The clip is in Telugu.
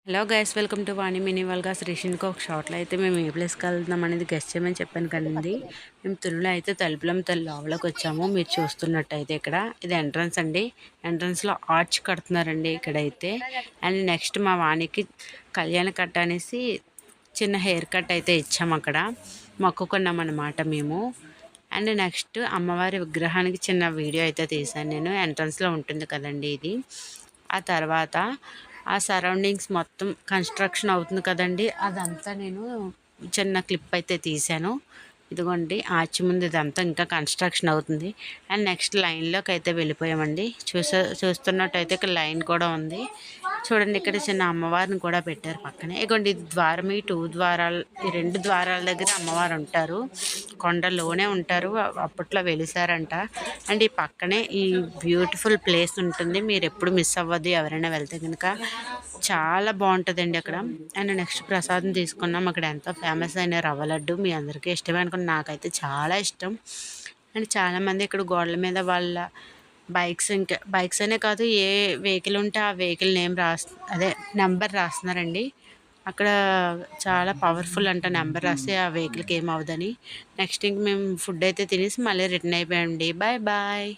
Hello guys, welcome to Vani మినీ వల్గా శ్రీషిన్కి ఒక షార్ట్లో అయితే మేము ఏ ప్లేస్కి వెళ్తున్నాం అనేది గెస్ట్ చేయమని చెప్పాను కదండి. మేము తునిలో అయితే తలుపులం తల్లి లోపలికి వచ్చాము. మీరు చూస్తున్నట్టయితే ఇక్కడ ఇది ఎంట్రన్స్ అండి. ఎంట్రన్స్లో ఆర్చ్ కడుతున్నారండి ఇక్కడైతే. అండ్ నెక్స్ట్ మా వాణికి కళ్యాణ కట్ అనేసి చిన్న హెయిర్ కట్ అయితే ఇచ్చాము. అక్కడ మొక్కుకున్నాం అన్నమాట మేము. అండ్ నెక్స్ట్ అమ్మవారి విగ్రహానికి చిన్న వీడియో అయితే తీశాను నేను. ఎంట్రన్స్లో ఉంటుంది కదండి ఇది. ఆ తర్వాత ఆ సరౌండింగ్స్ మొత్తం కన్స్ట్రక్షన్ అవుతుంది కదండి, అదంతా నేను చిన్న క్లిప్ అయితే తీశాను. ఇదిగోండి ఆర్చి ముందు ఇదంతా ఇంకా కన్స్ట్రక్షన్ అవుతుంది. అండ్ నెక్స్ట్ లైన్లోకి అయితే వెళ్ళిపోయామండి. చూస్తున్నట్టయితే ఇక్కడ లైన్ కూడా ఉంది. చూడండి, ఇక్కడ చిన్న అమ్మవారిని కూడా పెట్టారు పక్కనే. ఇదిగోండి ఇది ద్వారం. ఈ ఈ రెండు ద్వారాల దగ్గర అమ్మవారు ఉంటారు. కొండలోనే ఉంటారు, అప్పట్లో వెలిసారంట. అండ్ ఈ పక్కనే ఈ బ్యూటిఫుల్ ప్లేస్ ఉంటుంది. మీరు ఎప్పుడు మిస్ అవ్వద్దు, ఎవరైనా వెళ్తే కనుక. చాలా బాగుంటుందండి అక్కడ. అండ్ నెక్స్ట్ ప్రసాదం తీసుకున్నాం. అక్కడ ఎంతో ఫేమస్ అయిన రవ్వ లడ్డు, మీ అందరికీ ఇష్టమే అనుకుని నాకైతే చాలా ఇష్టం. అండ్ చాలామంది ఇక్కడ గోడల మీద వాళ్ళ ఇంకా బైక్స్ అనే కాదు, ఏ వెహికల్ ఉంటే ఆ వెహికల్ నేమ్ అదే నెంబర్ రాస్తున్నారండి. అక్కడ చాలా పవర్ఫుల్ అంట నెంబర్ రాస్తే ఆ వెహికల్కి ఏమవుదని. నెక్స్ట్ ఇంక మేము ఫుడ్ అయితే తినేసి మళ్ళీ రిటర్న్ అయిపోయామండి. Bye bye.